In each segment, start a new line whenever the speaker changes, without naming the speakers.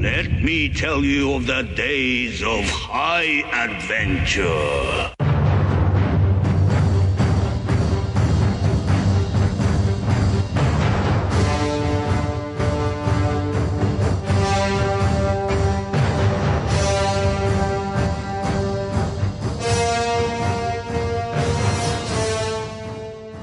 Let me tell you of the days of high adventure.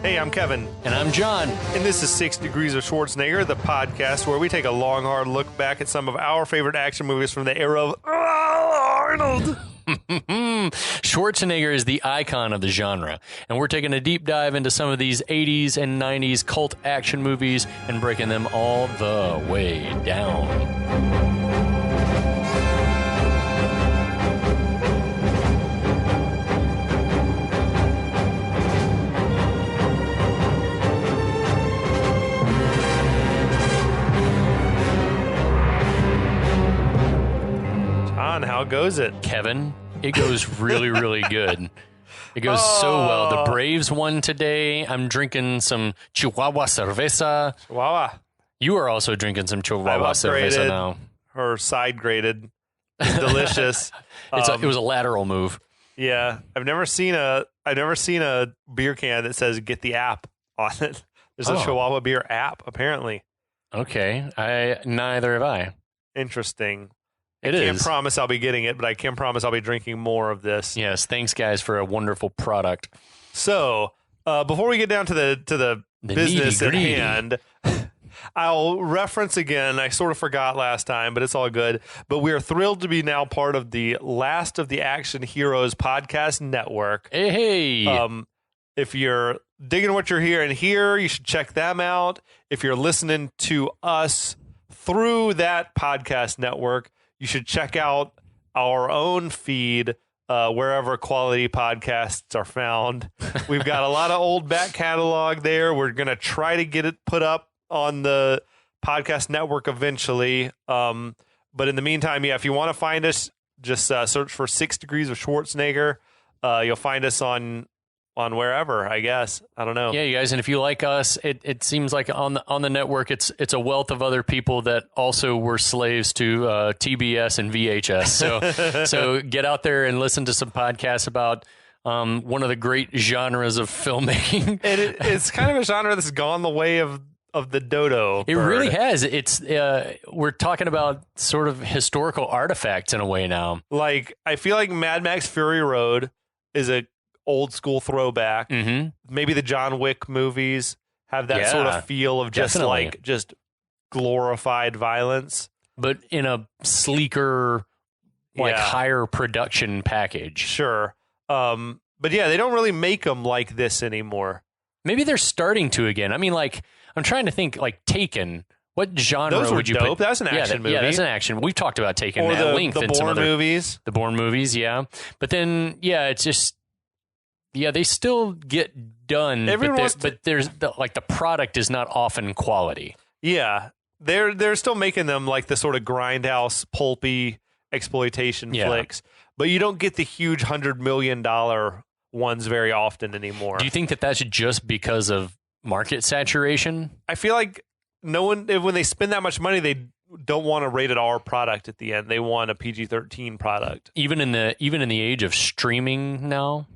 Hey, I'm Kevin.
And I'm John.
And this is 6 Degrees of Schwarzenegger, the podcast where we take a long, hard look back at some of our favorite action movies from the era of Arnold.
Schwarzenegger is the icon of the genre, and we're taking a deep dive into some of these 80s and 90s cult action movies and breaking them all the way down.
How goes it?
Kevin, it goes really, really good. It goes so well. The Braves won today. I'm drinking some Chihuahua cerveza.
Chihuahua.
You are also drinking some Chihuahua cerveza now.
Or side graded. It's delicious.
It was a lateral move.
Yeah. I've never seen a beer can that says get the app on it. There's a Chihuahua beer app, apparently.
Okay. Neither have I.
Interesting.
I
can't promise I'll be getting it, but I can promise I'll be drinking more of this.
Yes, thanks, guys, for a wonderful product.
So, before we get down to the business at hand, I'll reference again. I sort of forgot last time, but it's all good. But we are thrilled to be now part of the Last of the Action Heroes podcast network.
Hey!
If you're digging what you're hearing here, you should check them out. If you're listening to us through that podcast network, you should check out our own feed wherever quality podcasts are found. We've got a lot of old back catalog there. We're going to try to get it put up on the podcast network eventually. But in the meantime, if you want to find us, just search for 6 Degrees of Schwarzenegger. You'll find us on wherever, I guess. I don't know.
Yeah, you guys, and if you like us, it seems like on the network, it's a wealth of other people that also were slaves to TBS and VHS. So get out there and listen to some podcasts about one of the great genres of filmmaking.
And it's kind of a genre that's gone the way of the dodo bird.
It really has. It's we're talking about sort of historical artifacts in a way now.
Like, I feel like Mad Max Fury Road is a old school throwback.
Mm-hmm.
Maybe the John Wick movies have that sort of feel of just just glorified violence,
but in a sleeker, higher production package.
Sure. But yeah, they don't really make them like this anymore.
Maybe they're starting to again. I mean, like, I'm trying to think, like, Taken. What genre would you
dope.
put?
That's an action movie.
Yeah, that's an action. We've talked about Taken
or
at length.
The Bourne movies.
The Bourne movies, yeah. But then, it's just, they still get done. But there's the product is not often quality.
Yeah, they're still making them like the sort of grindhouse, pulpy exploitation flicks. But you don't get the huge $100 million ones very often anymore.
Do you think that that's just because of market saturation?
I feel like no one, when they spend that much money, they don't want a rated R product at the end. They want a PG-13 product.
Even in the age of streaming now.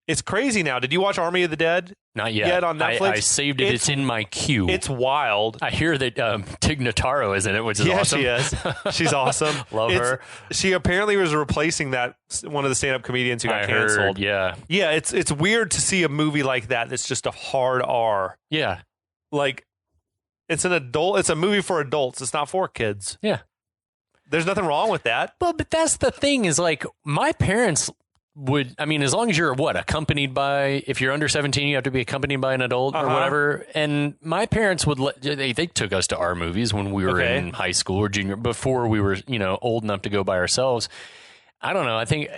It's crazy now. Did you watch Army of the Dead?
Not yet.
On Netflix?
I saved it. It's in my queue.
It's wild.
I hear that Tig Notaro is in it, which is awesome.
Yeah, she is. She's awesome.
Love her.
She apparently was replacing one of the stand-up comedians who got canceled.
Heard, yeah.
Yeah, it's weird to see a movie like that that's just a hard R.
Yeah.
Like, it's a movie for adults. It's not for kids.
Yeah.
There's nothing wrong with that.
Well, but that's the thing is, like, my parents as long as you're accompanied by, if you're under 17, you have to be accompanied by an adult or whatever. And my parents they took us to our movies when we were in high school or junior, before we were, old enough to go by ourselves. I don't know. I think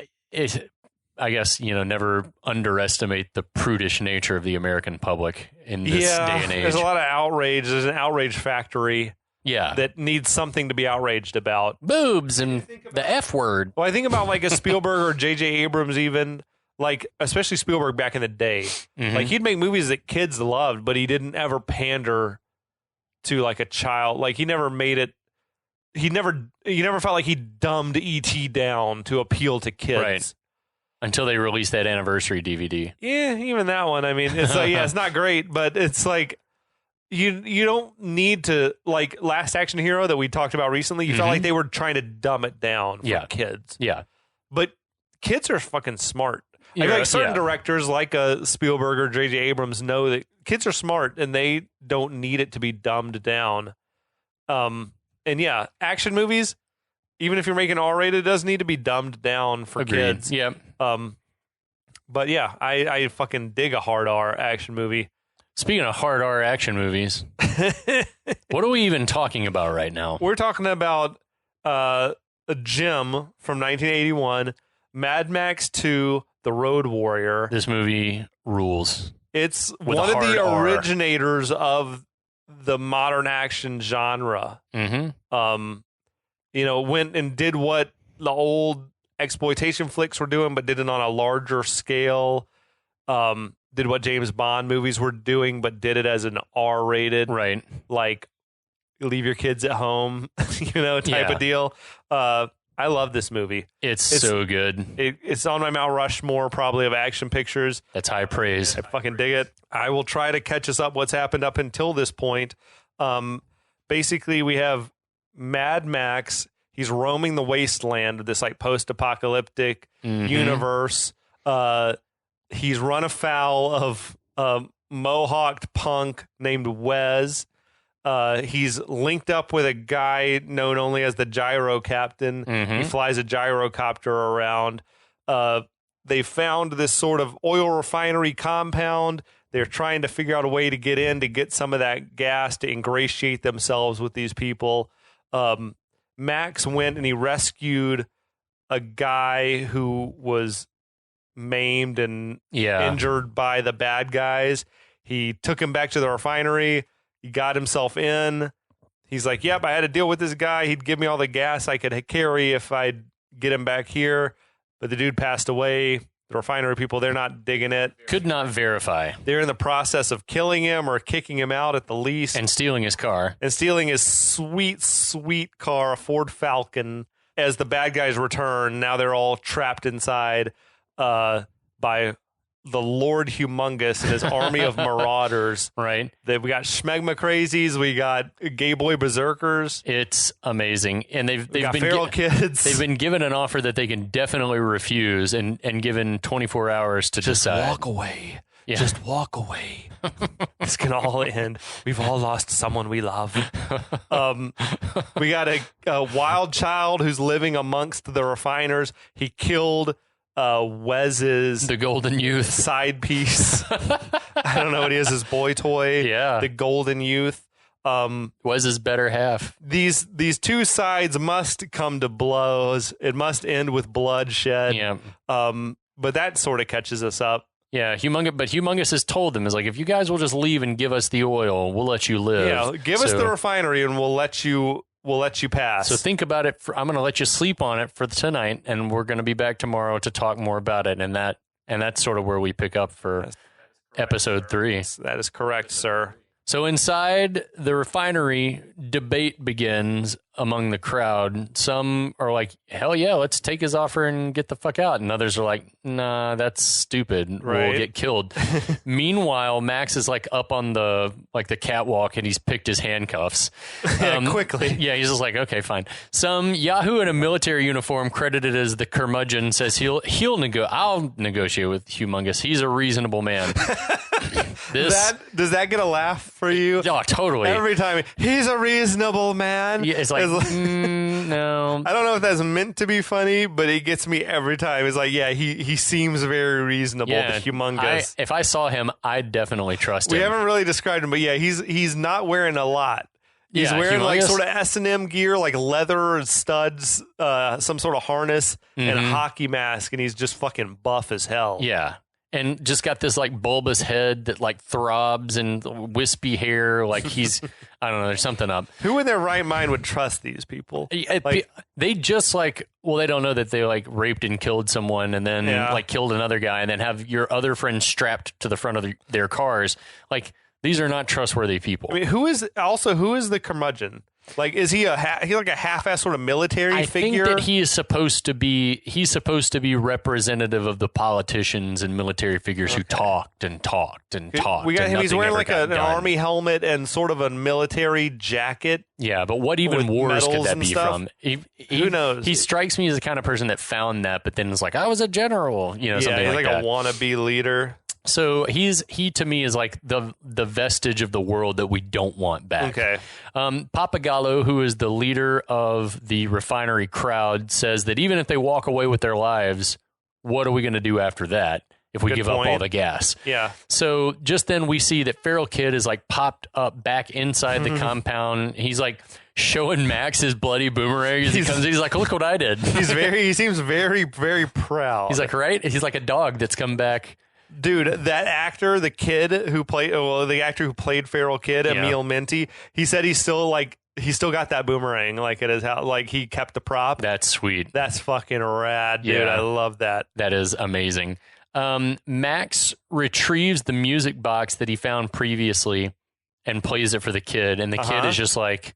I guess, never underestimate the prudish nature of the American public in this day and age.
There's a lot of outrage. There's an outrage factory.
Yeah.
That needs something to be outraged about.
Boobs and the F word.
Well, I think about like a Spielberg or J.J. Abrams even, like especially Spielberg back in the day. Mm-hmm. Like he'd make movies that kids loved, but he didn't ever pander to like a child. Like he never made it you never felt like he dumbed E.T. down to appeal to kids.
Right. Until they released that anniversary DVD.
Yeah, even that one. I mean, it's like, yeah, it's not great, but it's like you don't need to, like Last Action Hero that we talked about recently. You felt like they were trying to dumb it down for kids.
Yeah.
But kids are fucking smart. I feel like certain directors like Spielberg or J.J. Abrams know that kids are smart and they don't need it to be dumbed down. And yeah, action movies, even if you're making R-rated, it does need to be dumbed down for kids.
Yeah.
But yeah, I fucking dig a hard R action movie.
Speaking of hard R action movies, what are we even talking about right now?
We're talking about a Jim from 1981, Mad Max 2, The Road Warrior.
This movie rules.
It's one of the originators of the modern action genre. You know, went and did what the old exploitation flicks were doing, but did it on a larger scale. Did what James Bond movies were doing, but did it as an R-rated,
right?
Like leave your kids at home, you know, type of deal. I love this movie. It's
so good.
It's on my Mount Rushmore probably of action pictures.
That's high praise.
I fucking dig it. I will try to catch us up what's happened up until this point. Basically, we have Mad Max. He's roaming the wasteland of this like post-apocalyptic universe. He's run afoul of a mohawked punk named Wes. He's linked up with a guy known only as the Gyro Captain. He flies a gyrocopter around. They found this sort of oil refinery compound. They're trying to figure out a way to get in to get some of that gas to ingratiate themselves with these people. Max went and he rescued a guy who was maimed and injured by the bad guys. He took him back to the refinery. He got himself in. He's like, yep, I had to deal with this guy. He'd give me all the gas I could carry if I'd get him back here. But the dude passed away. The refinery people, they're not digging it.
Could not verify.
They're in the process of killing him or kicking him out at the least.
And stealing his car.
And stealing his sweet, sweet car, a Ford Falcon. As the bad guys return, now they're all trapped inside by the Lord Humungus and his army of marauders.
Right.
We got Schmegma Crazies. We got Gay Boy Berserkers.
It's amazing. And they've
been
feral
kids.
They've been given an offer that they can definitely refuse and given 24 hours to decide.
Just walk away. Yeah. Just walk away. This can all end. We've all lost someone we love. We got a wild child who's living amongst the refiners. He killed Wes's
the golden youth
side piece. I don't know what he is, his boy toy.
Yeah,
the golden youth.
Wes's better half.
These two sides must come to blows. It must end with bloodshed.
Yeah.
But that sort of catches us up.
Yeah, Humungus has told them, is like, if you guys will just leave and give us the oil, we'll let you live.
Yeah, give us the refinery and we'll let you pass.
So think about it. I'm going to let you sleep on it for tonight, and we're going to be back tomorrow to talk more about it. And that's sort of where we pick up for episode 3.
That is correct, sir.
So inside the refinery, debate begins among the crowd. Some are like, hell yeah, let's take his offer and get the fuck out. And others are like, nah, that's stupid.
Right.
We'll get killed. Meanwhile, Max is like up on the catwalk and he's picked his handcuffs.
Quickly.
Yeah, he's just like, okay, fine. Some Yahoo in a military uniform credited as the Curmudgeon says I'll negotiate with Humungus. He's a reasonable man.
Does that get a laugh for you?
Oh, totally.
Every time. He's a reasonable man.
Yeah, it's like, no.
I don't know if that's meant to be funny, but it gets me every time. It's like, yeah, he seems very reasonable, the Humungus.
If I saw him, I'd definitely trust him.
We haven't really described him, but yeah, he's not wearing a lot. He's wearing like sort of S&M gear, like leather studs, some sort of harness, and a hockey mask, and he's just fucking buff as hell.
Yeah. And just got this like bulbous head that like throbs and wispy hair. Like he's, I don't know, there's something up.
Who in their right mind would trust these people?
They just like, well, they don't know that they like raped and killed someone and then like killed another guy and then have your other friends strapped to the front of their cars. Like these are not trustworthy people.
I mean, who is the Curmudgeon? Like, is he he like a half-ass sort of military figure?
I think that he's supposed to be representative of the politicians and military figures who talked and talked and talked.
We got him. He's wearing like an
done.
army helmet and sort of a military jacket.
Yeah, but what even wars could that be from?
Who knows?
He strikes me as the kind of person that found that, but then is like, I was a general, something
he's like
that.
a wannabe leader.
So he to me is like the vestige of the world that we don't want back.
Okay.
Papagallo, who is the leader of the refinery crowd, says that even if they walk away with their lives, what are we going to do after that if we give up all the gas?
Yeah.
So just then we see that Feral Kid is like popped up back inside the compound. He's like showing Max his bloody boomerang as he comes in. He's like, look what I did.
He seems very, very proud.
He's like, right? He's like a dog that's come back.
Dude, that actor, the actor who played Feral Kid, Emil Minty, he said he still got that boomerang like at his house, like he kept the prop.
That's sweet.
That's fucking rad, dude. Yeah. I love that.
That is amazing. Max retrieves the music box that he found previously and plays it for the kid, and the kid is just like,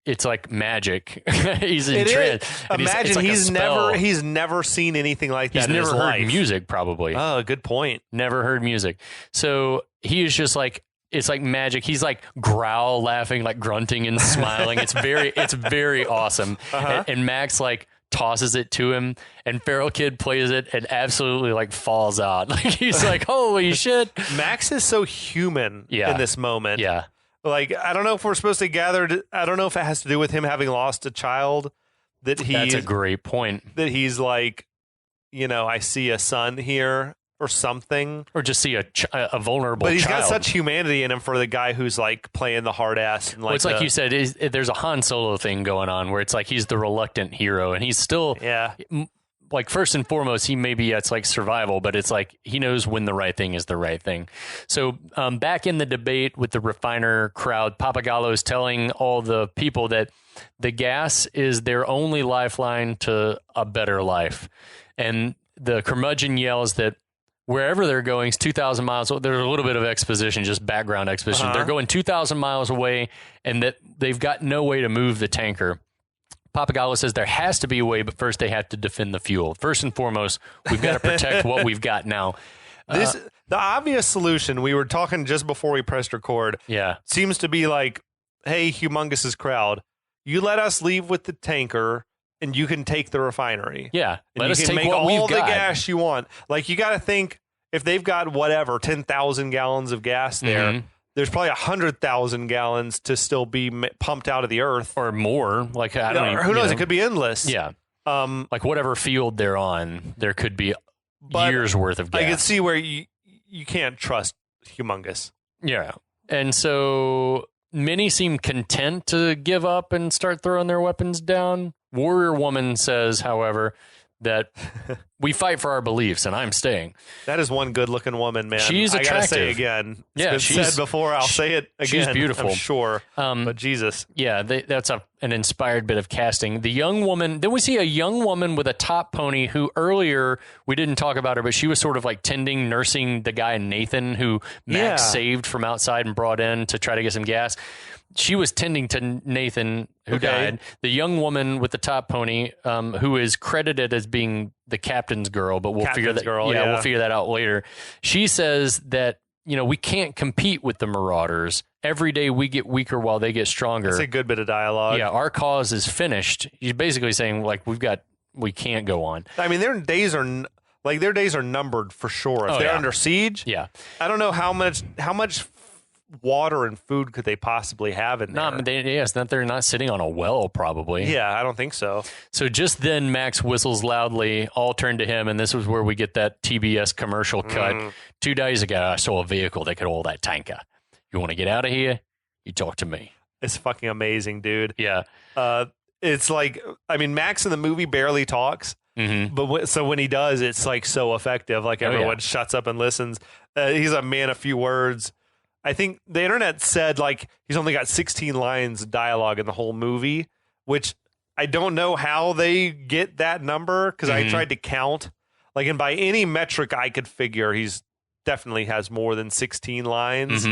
it's like magic. He's entranced.
Imagine he's never seen anything like that.
He's
in
never
his
heard
life.
music, probably.
Oh, good point.
Never heard music. So he is just like, it's like magic. He's like growl laughing, like grunting and smiling. It's very awesome. And Max like tosses it to him, and Feral Kid plays it and absolutely like falls out. Like he's like, holy shit.
Max is so human in this moment.
Yeah.
Like, I don't know if we're supposed to gather. I don't know if it has to do with him having lost a child. That's
a great point.
That he's like, I see a son here or something.
Or just see a vulnerable child.
But he's got such humanity in him for the guy who's like playing the hard ass. And like,
it's like you said, there's a Han Solo thing going on where it's like he's the reluctant hero and he's still.
Yeah.
Like first and foremost, it's like survival, but it's like he knows when the right thing is the right thing. So back in the debate with the refiner crowd, Papagallo is telling all the people that the gas is their only lifeline to a better life. And the curmudgeon yells that wherever they're going is 2,000 miles. There's a little bit of exposition, just background exposition. They're going 2,000 miles away and that they've got no way to move the tanker. Papagallo says there has to be a way, but first they have to defend the fuel. First and foremost, we've got to protect what we've got now.
The obvious solution, we were talking just before we pressed record, seems to be like, hey, Humongous' crowd, you let us leave with the tanker and you can take the refinery.
Yeah,
let us take all the gas you want. Like, you got to think, if they've got 10,000 gallons of gas there, there's probably 100,000 gallons to still be pumped out of the earth,
or more. Like
who knows? It could be endless.
Yeah. Like whatever field they're on, there could be years worth of gas.
I can see where you can't trust Humongous.
Yeah, and so many seem content to give up and start throwing their weapons down. Warrior Woman says, however, that we fight for our beliefs, and I'm staying.
That is one good-looking woman, man.
She's attractive.
I gotta say again. It's been said before. I'll say it again.
She's beautiful.
I'm sure. But Jesus.
Yeah, that's an inspired bit of casting. The young woman, then we see a young woman with a top pony who earlier, we didn't talk about her, but she was sort of like nursing the guy Nathan who Max saved from outside and brought in to try to get some gas. She was tending to Nathan, who died. The young woman with the top pony, who is credited as being the captain's girl, but we'll figure that out later. She says that, we can't compete with the Marauders. Every day we get weaker while they get stronger.
That's a good bit of dialogue.
Yeah, our cause is finished. He's basically saying, like, we can't go on.
I mean, their days are numbered for sure. If they're under siege, I don't know how much water and food could they possibly have in there?
They're not sitting on a well, probably.
Yeah, I don't think so.
So just then, Max whistles loudly. All turn to him, and this was where we get that TBS commercial cut. 2 days ago, I saw a vehicle that could hold that tanker. You want to get out of here? You talk to me.
It's fucking amazing, dude.
Yeah.
It's like, I mean, Max in the movie barely talks. But so when he does, it's like so effective. Like everyone shuts up and listens. He's a man of few words. I think the internet said like he's only got 16 lines of dialogue in the whole movie, which I don't know how they get that number because I tried to count. Like, and by any metric I could figure, he's definitely has more than 16 lines.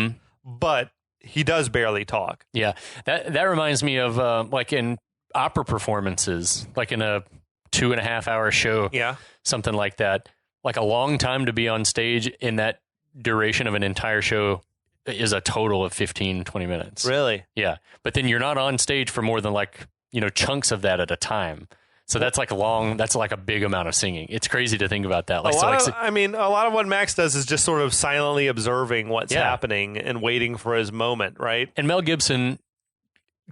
But he does barely talk.
Yeah, that reminds me of like in opera performances, like in a 2.5 hour show.
Yeah.
Something like that. Like a long time to be on stage in that duration of an entire show is a total of 15, 20 minutes.
Really?
Yeah. But then you're not on stage for more than like, chunks of that at a time. So that's like a big amount of singing. It's crazy to think about that. Like, a
lot of what Max does is just sort of silently observing what's happening and waiting for his moment, right?
And Mel Gibson,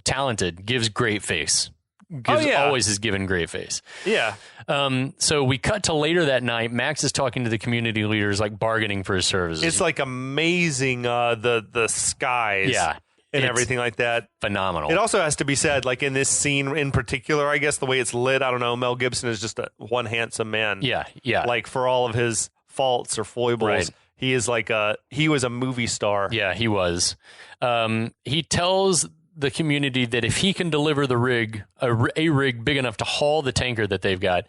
talented, gives great face. Always is given great face.
Yeah.
So we cut to later that night. Max is talking to the community leaders, like bargaining for his services.
It's like amazing, the skies.
Yeah.
And everything like that.
Phenomenal.
It also has to be said, like in this scene in particular, I guess the way it's lit, I don't know, Mel Gibson is just one handsome man.
Yeah, yeah.
Like for all of his faults or foibles,
right.
He is he was a movie star.
Yeah, he was. He tells the community that if he can deliver the rig, a rig big enough to haul the tanker that they've got,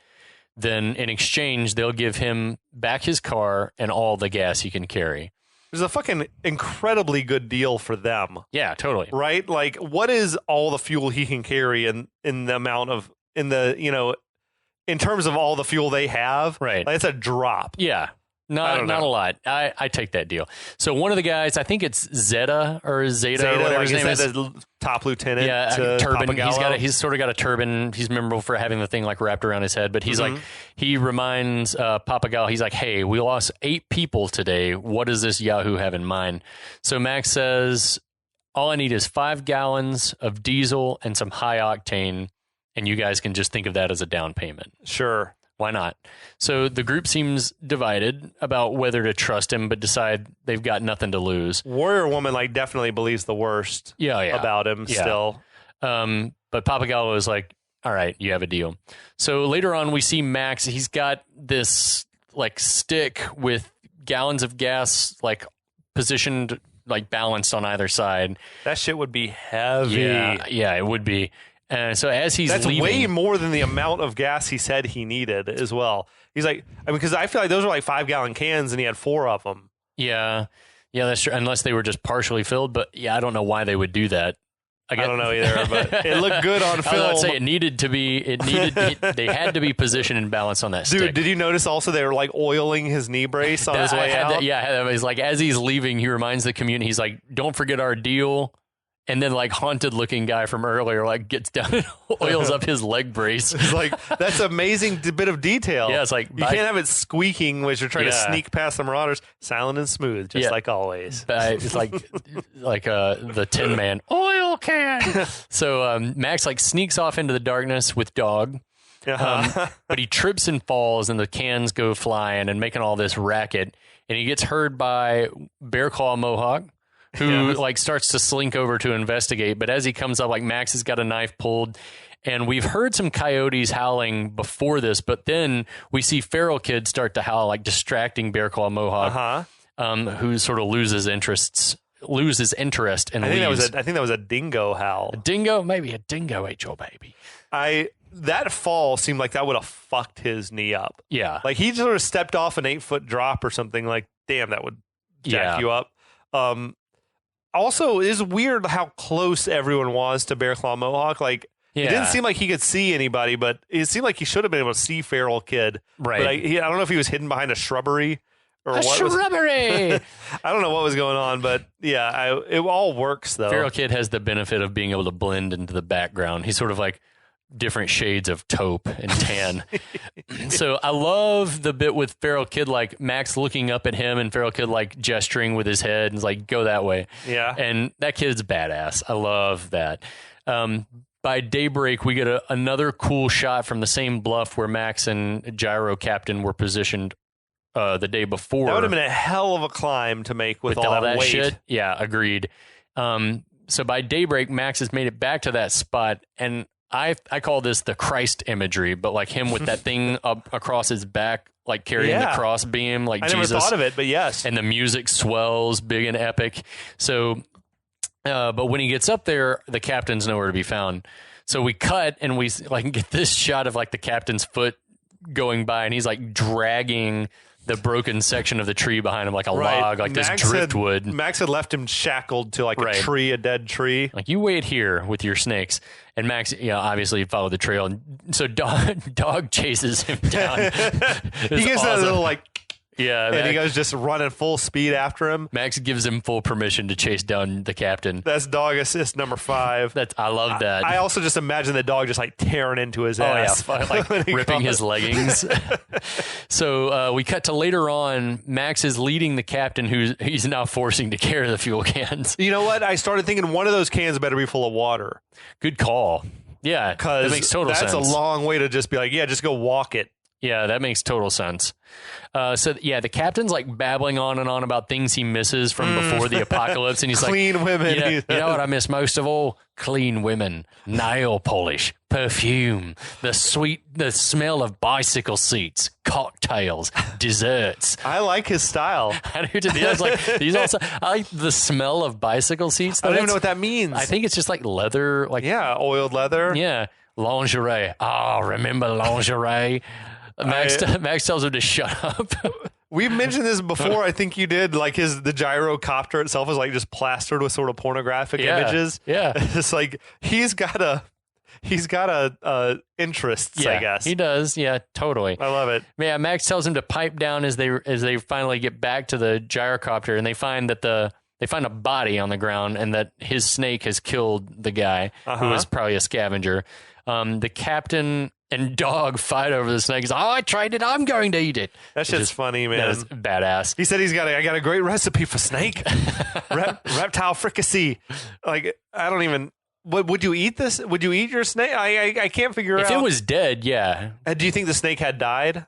then in exchange, they'll give him back his car and all the gas he can carry.
It's a fucking incredibly good deal for them.
Yeah, totally.
Right? Like, what is all the fuel he can carry in the amount of, in terms of all the fuel they have?
Right.
Like, it's a drop.
Yeah. Not a lot. I take that deal. So one of the guys, I think it's Zeta or whatever his name is.
The top lieutenant.
Yeah, turban.
Papagallo.
He's sort of got a turban. He's memorable for having the thing like wrapped around his head. But he's like, he reminds Papagallo, he's like, hey, we lost 8 people today. What does this Yahoo have in mind? So Max says, all I need is 5 gallons of diesel and some high octane. And you guys can just think of that as a down payment.
Sure.
Why not? So the group seems divided about whether to trust him, but decide they've got nothing to lose.
Warrior Woman definitely believes the worst about him still.
But Papagallo is like, all right, you have a deal. So later on we see Max. He's got this stick with gallons of gas positioned balanced on either side.
That shit would be heavy.
Yeah, it would be. So as he's
That's
leaving,
way more than the amount of gas he said he needed as well. He's like, because I feel like those were 5-gallon cans and he had 4 of them.
Yeah, that's true. Unless they were just partially filled, but I don't know why they would do that.
I don't know either, but it looked good on film.
I would say it needed to be. They had to be positioned and balanced on that stick.
Dude, did you notice also they were oiling his knee brace on his way out?
He's like, as he's leaving, he reminds the community. He's like, "Don't forget our deal." And then haunted looking guy from earlier gets down and oils up his leg brace.
It's that's amazing bit of detail.
Yeah, it's you
can't have it squeaking as you're trying to sneak past the marauders. Silent and smooth, just like always.
It's like the Tin Man oil can. So Max sneaks off into the darkness with Dog. But he trips and falls and the cans go flying and making all this racket. And he gets heard by Bear Claw Mohawk, who starts to slink over to investigate. But as he comes up, Max has got a knife pulled, and we've heard some coyotes howling before this, but then we see Feral Kid start to howl, distracting Bear Claw Mohawk, who sort of loses interest and leaves.
I think that was a dingo howl.
A dingo? Maybe a dingo ate your baby.
That fall seemed like that would have fucked his knee up.
Yeah.
He sort of stepped off an 8-foot drop or something. Damn, that would jack you up. Also, it is weird how close everyone was to Bear Claw Mohawk. It didn't seem like he could see anybody, but it seemed like he should have been able to see Feral Kid.
Right.
But I don't know if he was hidden behind a shrubbery or what.
Shrubbery!
I don't know what was going on, but it all works, though.
Feral Kid has the benefit of being able to blend into the background. He's sort of different shades of taupe and tan. So I love the bit with Feral Kid, Max looking up at him and Feral Kid gesturing with his head and go that way.
Yeah.
And that kid's badass. I love that. By daybreak, we get another cool shot from the same bluff where Max and Gyro Captain were positioned the day before.
That would have been a hell of a climb to make with all that weight.
Shit. Yeah, agreed. So by daybreak, Max has made it back to that spot, and I call this the Christ imagery, but him with that thing up across his back, carrying the cross beam,
I
Jesus.
never thought of it, but yes.
And the music swells big and epic. So, but when he gets up there, the captain's nowhere to be found. So we cut and we get this shot of the captain's foot going by, and he's dragging the broken section of the tree behind him, like a log, like this driftwood.
Max had left him shackled to like a dead tree.
Like, you wait here with your snakes. And Max, obviously followed the trail. And so dog chases him down.
He gives that little like...
Yeah,
and he goes just running full speed after him.
Max gives him full permission to chase down the captain.
That's dog assist number 5.
I love that.
I also just imagine the dog just like tearing into his ass.
Yeah, like ripping his leggings. So we cut to later on. Max is leading the captain, he's now forcing to carry the fuel cans.
You know what? I started thinking one of those cans better be full of water.
Good call. Yeah, that makes total sense.
That's a long way to just be like, yeah, just go walk it.
Yeah, that makes total sense. The captain's like babbling on and on about things he misses from before the apocalypse, and he's
clean women.
You know what I miss most of all? Clean women, nail polish, perfume, the smell of bicycle seats, cocktails, desserts.
I like his style.
I like the smell of bicycle seats.
I don't even know what that means.
I think it's just like leather,
oiled leather.
Yeah, lingerie. Remember lingerie? Max tells him to shut up.
We've mentioned this before. I think you did. Like the gyro copter itself is like just plastered with sort of pornographic images.
Yeah,
it's like he's got interests. I guess
he does. Yeah, totally.
I love it.
Yeah, Max tells him to pipe down as they finally get back to the gyrocopter, and they find that they find a body on the ground, and that his snake has killed the guy who was probably a scavenger. The captain and dog fight over the snake. He's like, I tried it. I'm going to eat it.
That shit's funny, man.
That is badass.
He said I got a great recipe for snake. Reptile fricassee. Like, I don't even... Would you eat this? Would you eat your snake? I can't figure out.
If it was dead, yeah.
Do you think the snake had died?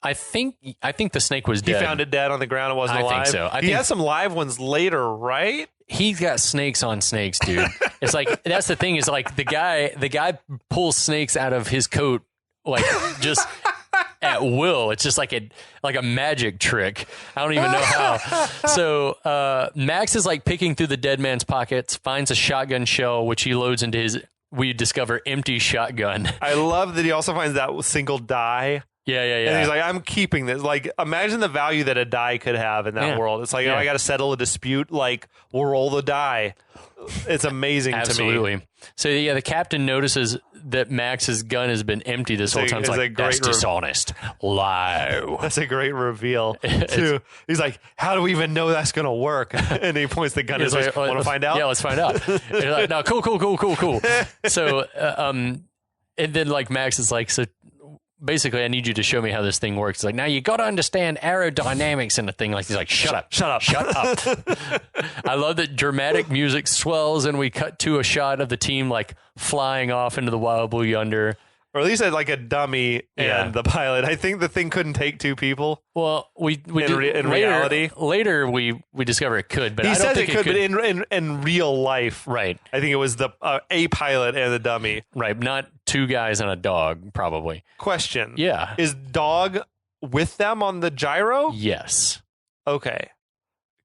I think the snake was dead.
He found it dead on the ground. It wasn't alive?
I think so.
He had some live ones later, right?
He's got snakes on snakes, dude. It's like, that's the thing, is like the guy pulls snakes out of his coat, like just at will. It's just like a magic trick. I don't even know how. So Max is like picking through the dead man's pockets, finds a shotgun shell, which he loads into his, we discover, empty shotgun.
I love that he also finds that single die.
Yeah.
And he's like, I'm keeping this. Like, imagine the value that a die could have in that world. It's like, I got to settle a dispute. Like, we'll roll the die. It's amazing to me.
Absolutely. So, the captain notices that Max's gun has been empty this whole time. It's like, that's dishonest. Lie.
That's a great reveal, too. He's like, how do we even know that's going to work? And he points the gun. He's like, want to find out?
Yeah, let's find out. And you're like, no, cool. So, and then, like, Max is like, so... basically, I need you to show me how this thing works. It's like, now you got to understand aerodynamics and the thing. Like, he's like, shut up. I love that dramatic music swells, and we cut to a shot of the team like flying off into the wild blue yonder.
Or at least like a dummy and the pilot. I think the thing couldn't take 2 people.
Well, in
reality,
later we discover it could, but
he
I don't
says
think
it could. But in real life,
right?
I think it was the a pilot and the dummy,
right? Not 2 guys and a dog, probably.
Question:
Yeah,
is dog with them on the gyro?
Yes.
Okay,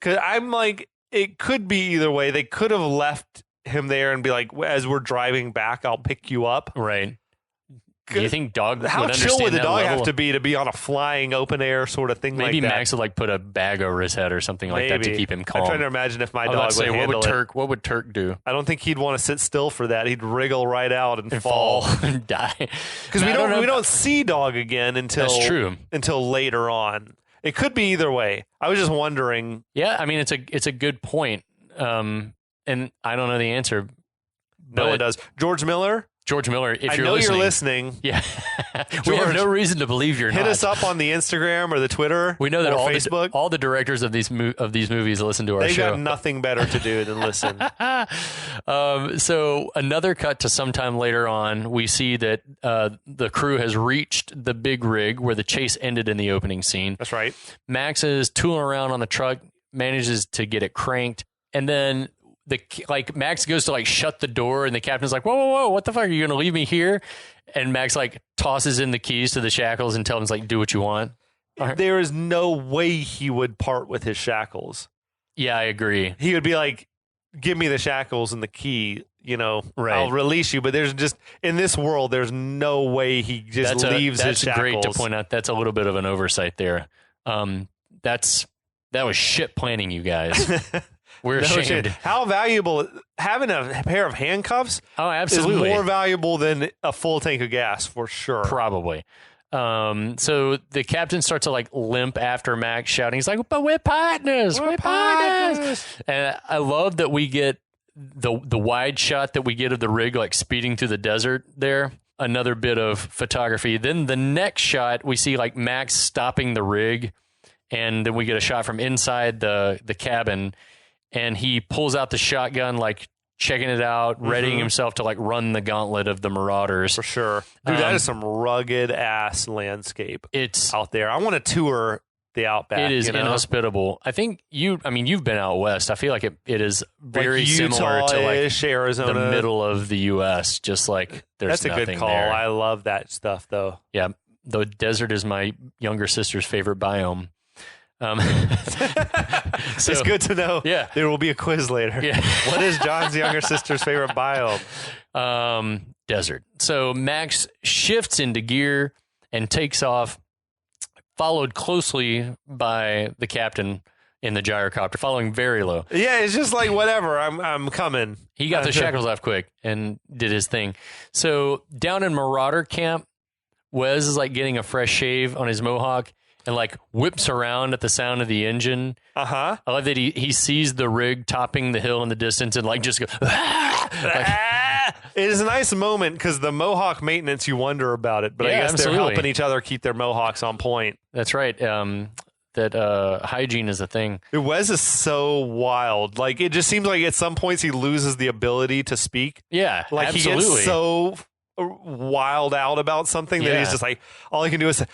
because I'm like, it could be either way. They could have left him there and be like, as we're driving back, I'll pick you up.
Right. Do you think dog?
How
would
chill would the dog
level?
have to be on a flying open air sort of thing?
Maybe
like that?
Max would like put a bag over his head or something like that to keep him calm.
I'm trying to imagine if my dog would handle it.
What would Turk do?
I don't think he'd want to sit still for that. He'd wriggle right out and fall
and die.
Because we don't see dog again until
that's true.
Until later on. It could be either way. I was just wondering.
Yeah, I mean it's a good point, and I don't know the answer.
No one does. George Miller,
if
you're listening.
Yeah. We have no reason to believe you're
hit
not.
us up on the Instagram or the Twitter.
We know that
all
the directors of these movies listen to our
They've
show.
got nothing better to do than listen.
So another cut to sometime later on, we see that the crew has reached the big rig where the chase ended in the opening scene.
That's right.
Max is tooling around on the truck, manages to get it cranked, and then Max goes to shut the door, and the captain's like, whoa, what the fuck, are you gonna leave me here? And Max tosses in the keys to the shackles and tells him do what you want.
There is no way he would part with his shackles.
Yeah, I agree.
He would be like, give me the shackles and the key,
right.
I'll release you. But there's just, in this world, there's no way he just leaves his shackles.
That's great to point out. That's a little bit of an oversight there. That was shit planning, you guys. We're
No
ashamed.
shit. How valuable having a pair of handcuffs
absolutely.
is more valuable than a full tank of gas for sure.
Probably. So the captain starts to like limp after Max, shouting, he's like, but we're partners. We're partners. And I love that we get the wide shot that we get of the rig like speeding through the desert there. Another bit of photography. Then the next shot, we see like Max stopping the rig, and then we get a shot from inside the cabin, and he pulls out the shotgun, like checking it out, readying himself to like run the gauntlet of the Marauders.
For sure. Dude, that is some rugged ass landscape.
It's
out there. I want to tour the Outback.
It is inhospitable. I think you've been out west. I feel like it is very
like
similar to like
Arizona,
the middle of the U.S. Just like there's
That's a
nothing
good call.
there.
I love that stuff though.
Yeah, the desert is my younger sister's favorite biome. So,
it's good to know.
Yeah,
there will be a quiz later.
Yeah.
What is John's younger sister's favorite biome?
Desert. So Max shifts into gear and takes off, followed closely by the captain in the gyrocopter, following very low.
Yeah, it's just like whatever. I'm coming.
He got the shackles off quick and did his thing. So down in Marauder camp, Wes is like getting a fresh shave on his mohawk and like whips around at the sound of the engine. I love that he sees the rig topping the hill in the distance and like just go.
It is a nice moment because the mohawk maintenance, you wonder about it, but I guess they're helping each other keep their mohawks on point.
That's right. That hygiene is a thing.
Wes is so wild. Like it just seems like at some points he loses the ability to speak.
Yeah,
like
absolutely.
He gets so wild out about something that he's just like, all he can do is say,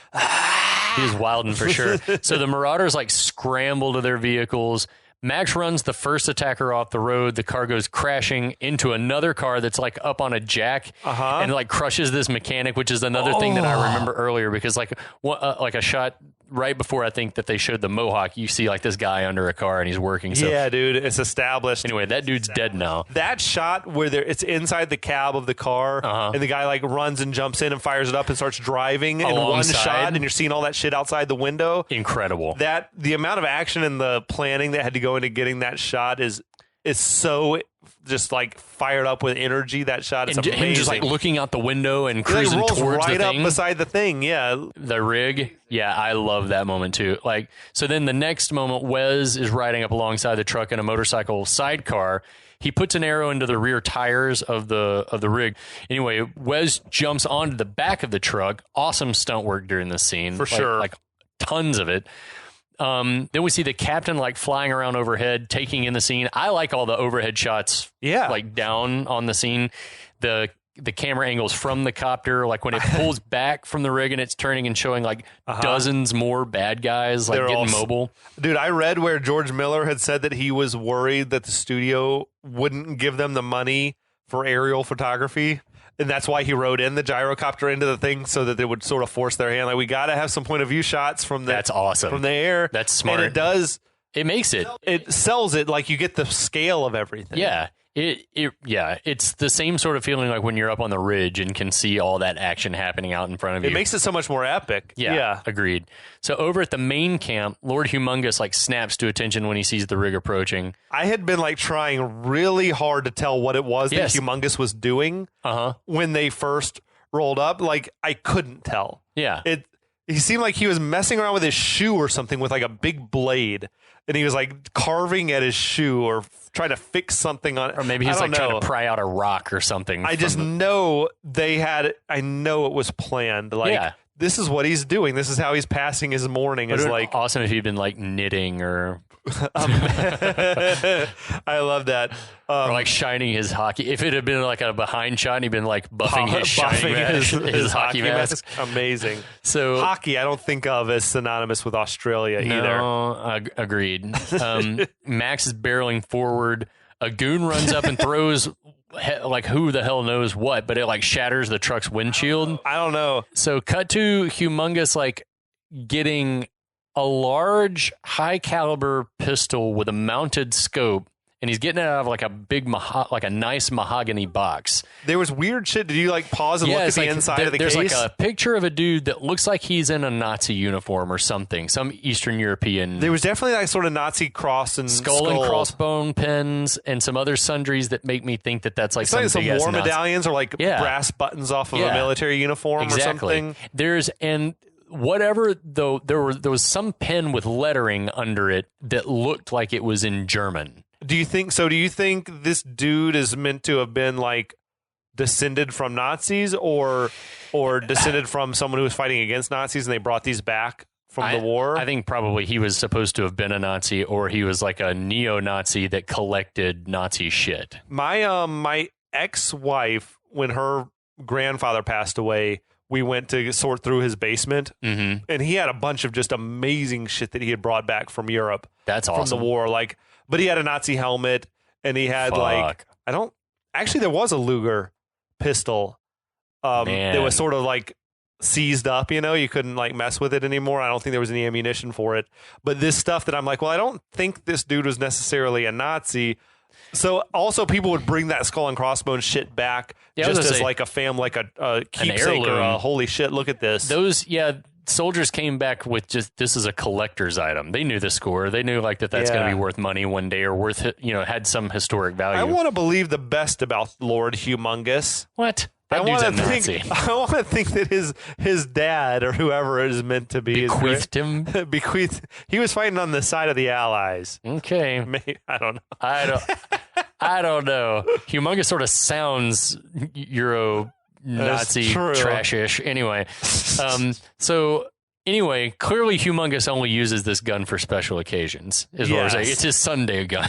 He's wilding for sure. So the Marauders like scramble to their vehicles. Max runs the first attacker off the road. The car goes crashing into another car that's like up on a jack and like crushes this mechanic, which is another thing that I remember earlier because like a shot right before I think that they showed the Mohawk, you see like this guy under a car and he's working. So
yeah, dude, it's established.
Anyway, that dude's dead now.
That shot where it's inside the cab of the car and the guy like runs and jumps in and fires it up and starts driving in one shot and you're seeing all that shit outside the window.
Incredible.
That the amount of action and the planning that had to go into getting that shot is so just like fired up with energy. That shot is amazing.
And just like looking out the window and cruising
rolls
towards
right
the thing.
up beside the thing. Yeah,
the rig. Yeah, I love that moment too. Like, so then the next moment, Wes is riding up alongside the truck in a motorcycle sidecar. He puts an arrow into the rear tires of the rig. Anyway, Wes jumps onto the back of the truck. Awesome stunt work during this scene.
For sure.
Like tons of it. Then we see the captain like flying around overhead, taking in the scene. I like all the overhead shots.
Yeah,
like down on the scene. The camera angles from the copter, like when it pulls back from the rig and it's turning and showing like dozens more bad guys like getting mobile.
Dude, I read where George Miller had said that he was worried that the studio wouldn't give them the money for aerial photography. And that's why he rode in the gyrocopter into the thing so that they would sort of force their hand. Like, we got to have some point of view shots from the
That's awesome.
From the air.
That's smart.
And it does.
It makes it.
It sells it like you get the scale of everything.
Yeah. It's the same sort of feeling like when you're up on the ridge and can see all that action happening out in front of you.
It makes it so much more epic.
Yeah, agreed. So over at the main camp, Lord Humungus like snaps to attention when he sees the rig approaching.
I had been like trying really hard to tell what it was that Humungus was doing when they first rolled up. Like I couldn't tell.
Yeah.
He seemed like he was messing around with his shoe or something with like a big blade. And he was like carving at his shoe or trying to fix something on it.
Or maybe he's like trying to pry out a rock or something.
I just know I know it was planned. Like, this is what he's doing. This is how he's passing his morning. It's like
awesome if he'd been like knitting or
I love that.
Or like shining his hockey. If it had been like a behind shot, and he'd been like buffing his hockey mask.
Amazing.
So
hockey, I don't think of as synonymous with Australia either.
No, agreed. Max is barreling forward. A goon runs up and throws like who the hell knows what, but it like shatters the truck's windshield.
I don't know.
So cut to Humungus like getting a large high caliber pistol with a mounted scope and he's getting it out of like a big, like a nice mahogany box.
There was weird shit. Did you like pause and look at the inside of the
there's
case?
There's like a picture of a dude that looks like he's in a Nazi uniform or something, some Eastern European.
There was definitely like sort of Nazi cross and
skull and crossbone pins and some other sundries that make me think that that's like some
war medallions or like brass buttons off of a military uniform or something.
Whatever, though, there was some pen with lettering under it that looked like it was in German.
Do you think so? Do you think this dude is meant to have been like descended from Nazis or descended from someone who was fighting against Nazis and they brought these back from the war?
I think probably he was supposed to have been a Nazi, or he was like a neo-Nazi that collected Nazi shit.
My ex-wife, when her grandfather passed away, we went to sort through his basement, and he had a bunch of just amazing shit that he had brought back from Europe.
That's awesome.
From the war. But he had a Nazi helmet, and he had there was a Luger pistol that was sort of like seized up, you couldn't like mess with it anymore. I don't think there was any ammunition for it. But this stuff that I'm like, well, I don't think this dude was necessarily a Nazi. So also people would bring that skull and crossbones shit back just as like a keepsake or a holy shit, look at this.
Soldiers came back with just, this is a collector's item. They knew the score. They knew like that's going to be worth money one day, or worth, had some historic value.
I want to believe the best about Lord Humungus.
What?
I want to think that his dad or whoever it is meant to be
bequeathed him.
He was fighting on the side of the Allies.
Okay,
I don't know.
I don't know. Humungus sort of sounds Euro Nazi trashish. Anyway, Anyway, clearly Humungus only uses this gun for special occasions, is what we're saying. It's his Sunday gun.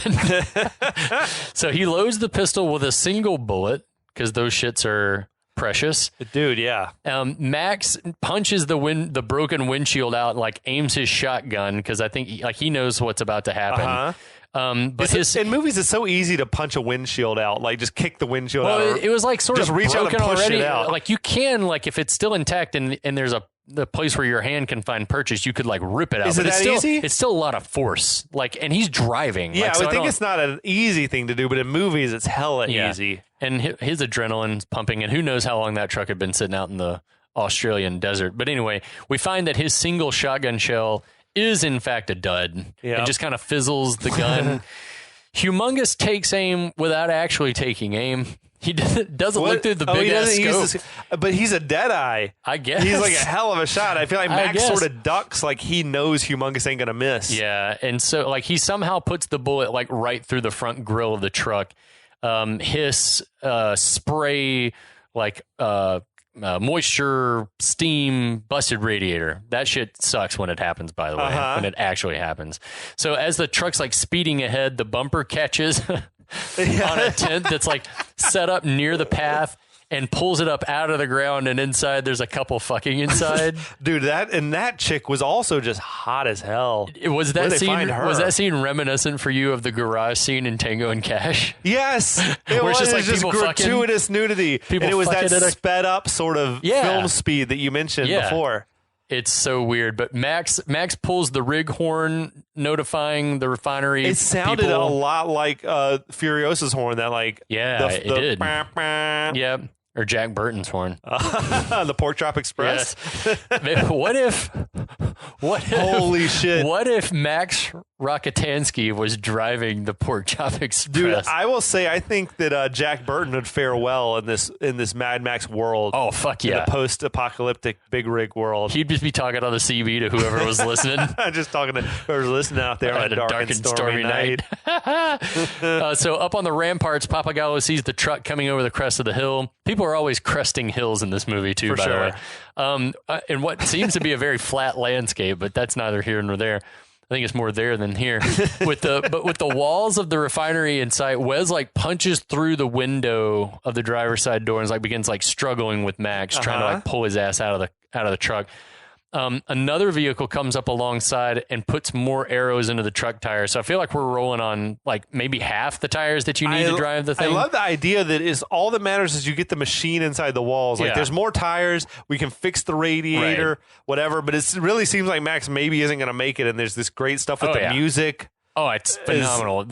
So he loads the pistol with a single bullet, because those shits are precious.
Dude, yeah.
Max punches the broken windshield out, like aims his shotgun, because I think he knows what's about to happen. But
in movies, it's so easy to punch a windshield out, like just kick the windshield out.
It was like sort of
reach out and push
already.
It out.
Like you can, like if it's still intact and there's the place where your hand can find purchase, you could like rip it out.
Is it that easy?
It's still a lot of force. And he's driving.
Yeah, I would think it's not an easy thing to do, but in movies, it's hella easy.
And his adrenaline's pumping, and who knows how long that truck had been sitting out in the Australian desert. But anyway, we find that his single shotgun shell is in fact a dud. And just kind of fizzles the gun. Humungus takes aim without actually taking aim. He doesn't look through the big ass scope.
But he's a dead eye.
I guess.
He's like a hell of a shot. I feel like Max sort of ducks like he knows Humungus ain't going to miss.
Yeah, and so like he somehow puts the bullet like right through the front grill of the truck. Hiss, spray, like moisture, steam, busted radiator. That shit sucks when it happens, by the way, when it actually happens. So as the truck's like speeding ahead, the bumper catches on a tent that's like set up near the path and pulls it up out of the ground, and inside there's a couple fucking inside.
Dude, that chick was also just hot as hell.
Was that scene reminiscent for you of the garage scene in Tango and Cash?
Yes. It was just gratuitous nudity. And it was that sped up sort of film speed that you mentioned before.
It's so weird, but Max pulls the rig horn notifying the refinery.
It sounded a lot like Furiosa's horn. That
it did. Yeah, or Jack Burton's horn.
The Pork Chop Express.
Yes. What if?
Holy shit!
What if Max Rockatansky was driving the Pork Chop Express?
Dude, I will say I think that Jack Burton would fare well in this Mad Max world.
Oh fuck yeah!
In the post-apocalyptic big rig world.
He'd just be talking on the CB to whoever was listening.
Just talking to whoever's listening out there on a dark and stormy night.
So up on the ramparts, Papagallo sees the truck coming over the crest of the hill. People are always cresting hills in this movie too, by the way. And what seems to be a very flat landscape, but that's neither here nor there. I think it's more there than here. With the walls of the refinery in sight, Wes like punches through the window of the driver's side door and begins like struggling with Max, trying to like pull his ass out of the truck. Another vehicle comes up alongside and puts more arrows into the truck tires. So I feel like we're rolling on like maybe half the tires that you need to drive the thing.
I love the idea that is all that matters is you get the machine inside the walls. Like there's more tires. We can fix the radiator, whatever. But it really seems like Max maybe isn't going to make it. And there's this great stuff with the music.
Oh, it's phenomenal.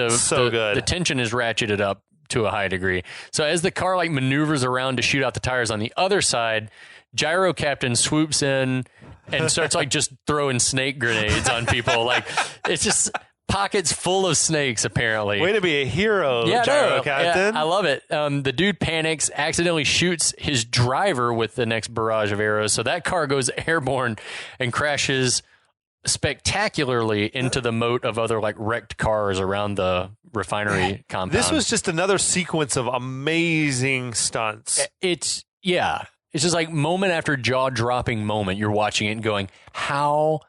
So good.
The tension is ratcheted up to a high degree. So as the car like maneuvers around to shoot out the tires on the other side, Gyro Captain swoops in and starts like just throwing snake grenades on people. Like it's just pockets full of snakes, apparently.
Way to be a hero, Gyro Captain.
Yeah, I love it. The dude panics, accidentally shoots his driver with the next barrage of arrows. So that car goes airborne and crashes spectacularly into the moat of other like wrecked cars around the refinery compound.
This was just another sequence of amazing stunts.
It's just like moment after jaw-dropping moment. You're watching it and going, how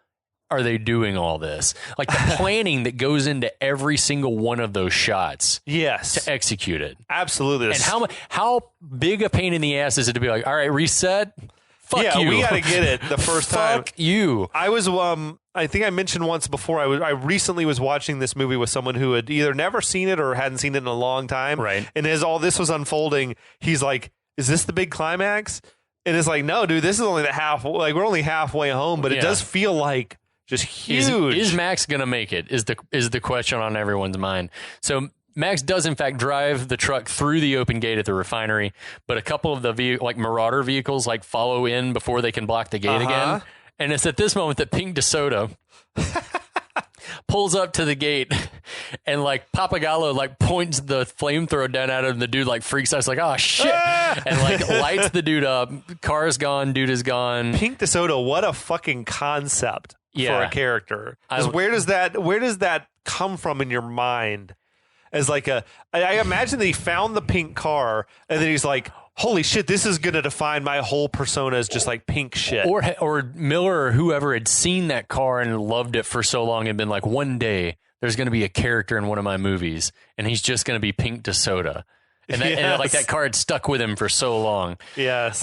are they doing all this? Like the planning that goes into every single one of those shots.
Yes.
To execute it.
Absolutely.
And how big a pain in the ass is it to be like, all right, reset? Fuck you.
We got to get it the first time.
Fuck you.
I was, I think I mentioned once before, I recently was watching this movie with someone who had either never seen it or hadn't seen it in a long time.
Right.
And as all this was unfolding, he's like, is this the big climax? And it's like, no, dude, this is only we're only halfway home, but it does feel like just huge.
Is Max going to make it? Is the question on everyone's mind. So Max does, in fact, drive the truck through the open gate at the refinery, but a couple of the Marauder vehicles like follow in before they can block the gate again. And it's at this moment that Pink DeSoto pulls up to the gate and like Papagallo like points the flamethrower down at him. And the dude like freaks out. It's like, oh shit. And like lights the dude up. Car's gone. Dude is gone.
Pink DeSoto, what a fucking concept for a character. Where does that come from in your mind? As like I imagine that he found the pink car and then he's like, holy shit, this is going to define my whole persona as just like pink shit.
Or Miller or whoever had seen that car and loved it for so long and been like, one day there's going to be a character in one of my movies and he's just going to be Pink DeSoto. And like that car had stuck with him for so long.
Yes.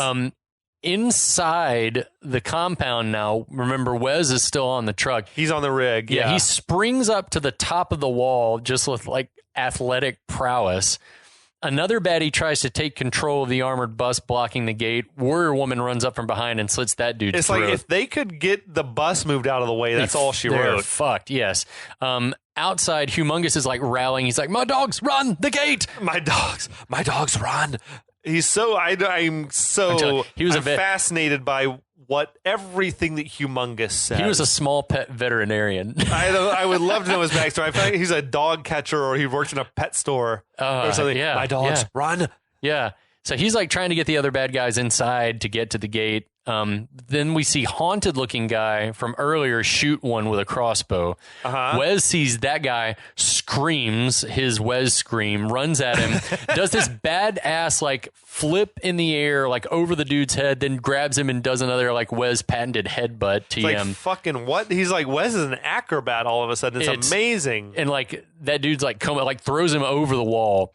Inside the compound now, remember, Wes is still on the truck.
He's on the rig.
Yeah. He springs up to the top of the wall just with like athletic prowess. Another baddie tries to take control of the armored bus blocking the gate. Warrior Woman runs up from behind and slits that dude's throat.
It's like if they could get the bus moved out of the way, that's all she
they're
wrote.
Fucked, yes. Outside, Humungus is like rallying. He's like, my dogs, run the gate.
My dogs, run. He's so, I'm fascinated by everything that Humungus says.
He was a small pet veterinarian.
I would love to know his backstory. I feel like he's a dog catcher or he works in a pet store or something.
Yeah,
my dogs, run.
Yeah. So he's like trying to get the other bad guys inside to get to the gate. Then we see haunted looking guy from earlier shoot one with a crossbow. Wes sees that guy, screams his Wes scream, runs at him, does this badass like flip in the air like over the dude's head, then grabs him and does another like Wes patented headbutt to him.
Like fucking what? He's like, Wes is an acrobat all of a sudden. It's amazing.
And like that dude's like throws him over the wall.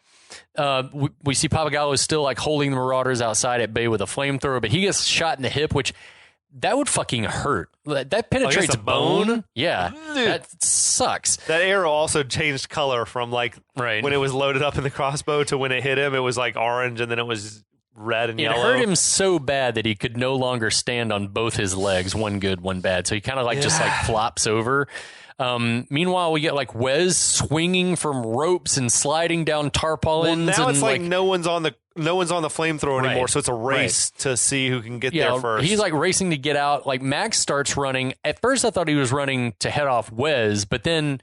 We see Papagallo is still like holding the Marauders outside at bay with a flamethrower, but he gets shot in the hip, which that would fucking hurt. That penetrates
a bone?
Yeah, that sucks.
That arrow also changed color from like when it was loaded up in the crossbow to when it hit him. It was like orange and then it was red and yellow.
It hurt him so bad that he could no longer stand on both his legs, one good, one bad. So he kind of like just like flops over. Meanwhile, we get like Wes swinging from ropes and sliding down tarpaulins.
Well, now it's like no one's on the flamethrower anymore, so it's a race to see who can get there first.
He's like racing to get out. Like Max starts running. At first, I thought he was running to head off Wes, but then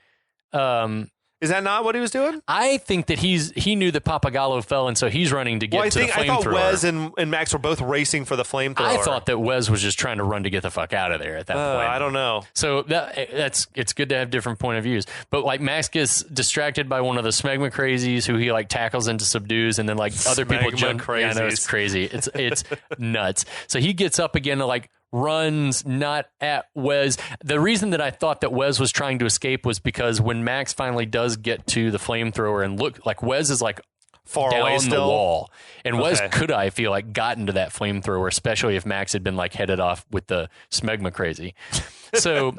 is that not what he was doing?
I think that he knew that Papagallo fell, and so he's running to get to the flamethrower.
I thought Wes and Max were both racing for the flamethrower.
I thought that Wes was just trying to run to get the fuck out of there at that point.
I don't know.
So it's good to have different point of views. But like Max gets distracted by one of the smegma crazies who he like tackles into subdues, and then like other people jump. Yeah, I know it's crazy. It's nuts. So he gets up again to like runs not at Wes. The reason that I thought that Wes was trying to escape was because when Max finally does get to the flamethrower and look, like Wes is like
far
down
away still.
The wall, and Wes could, I feel like, gotten to that flamethrower, especially if Max had been like headed off with the smegma crazy. So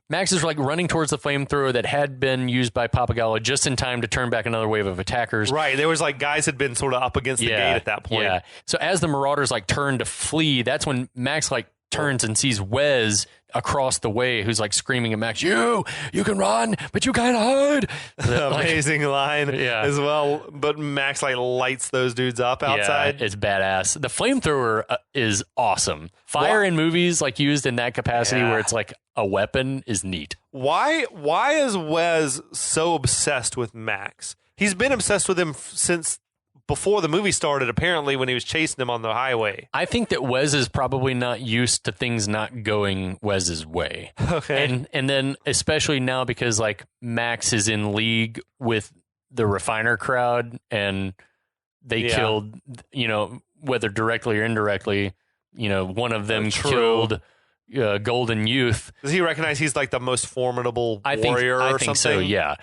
Max is like running towards the flamethrower that had been used by Papagallo just in time to turn back another wave of attackers.
Right. There was like guys had been sort of up against the gate at that point.
Yeah. So as the Marauders like turn to flee, that's when Max like turns and sees Wes across the way, who's like screaming at Max, you can run, but you can't hide.
Amazing line as well. But Max like lights those dudes up outside.
Yeah, it's badass. The flamethrower is awesome. Fire in movies like used in that capacity where it's like a weapon is neat.
Why is Wes so obsessed with Max? He's been obsessed with him since before the movie started, apparently, when he was chasing him on the highway.
I think that Wes is probably not used to things not going Wes's way.
Okay.
And then especially now because like Max is in league with the refiner crowd and they killed, whether directly or indirectly, one of them killed Golden Youth.
Does he recognize he's like the most formidable warrior or something? I think
so, yeah.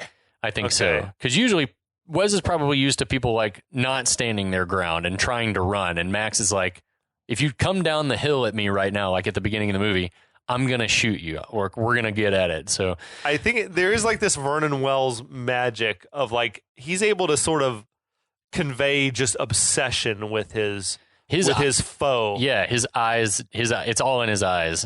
I think so. Because usually Wes is probably used to people like not standing their ground and trying to run. And Max is like, if you come down the hill at me right now, like at the beginning of the movie, I'm going to shoot you or we're going to get at it. So
I think there is like this Vernon Wells magic of like, he's able to sort of convey just obsession with his foe.
Yeah. His eyes, it's all in his eyes.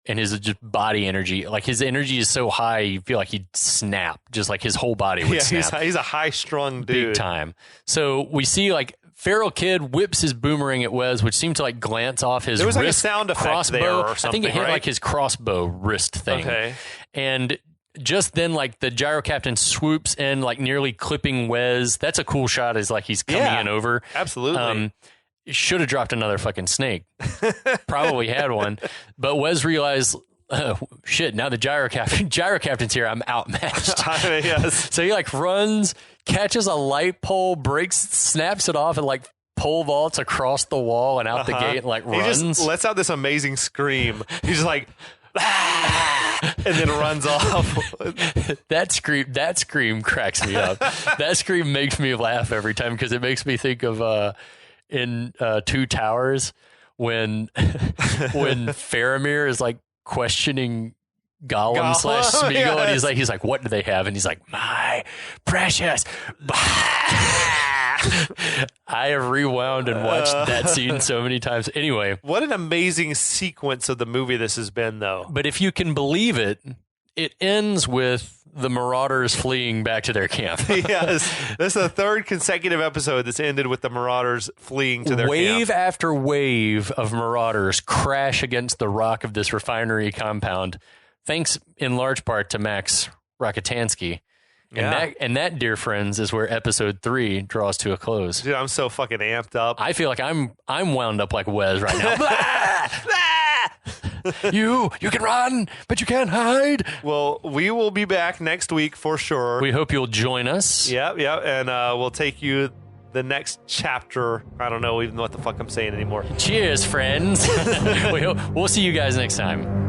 And his just body energy, like his energy is so high, you feel like he'd snap, just like his whole body would snap.
He's a high-strung dude.
Big time. So we see like Feral Kid whips his boomerang at Wes, which seemed to like glance off his
there was
wrist,
like a sound effect
crossbow.
there or something,
I think it hit
right?
like his crossbow wrist thing.
Okay.
And just then, like the Gyro Captain swoops in, like nearly clipping Wes. That's a cool shot. Is like he's coming in over.
Absolutely.
Should have dropped another fucking snake. Probably had one. But Wes realized, shit, now the Gyro Captain's here. I'm outmatched.
Yes.
So he like runs, catches a light pole, snaps it off, and like pole vaults across the wall and out the gate and like runs.
He just lets out this amazing scream. He's just like, and then runs off.
That scream cracks me up. That scream makes me laugh every time because it makes me think of in Two Towers when Faramir is like questioning Gollum / Smeagol, and he's like, what do they have? And he's like, my precious. I have rewound and watched that scene so many times. Anyway,
what an amazing sequence of the movie this has been, though.
But if you can believe it, it ends with the Marauders fleeing back to their camp.
Yes. This is the third consecutive episode that's ended with the Marauders fleeing to their camp.
Wave after wave of Marauders crash against the rock of this refinery compound, thanks in large part to Max Rockatansky. And that, dear friends, is where episode 3 draws to a close.
Dude, I'm so fucking amped up.
I feel like I'm wound up like Wes right now. You can run, but you can't hide.
Well, we will be back next week for sure.
We hope you'll join us.
Yep. And we'll take you the next chapter. I don't know even what the fuck I'm saying anymore.
Cheers, friends. We'll see you guys next time.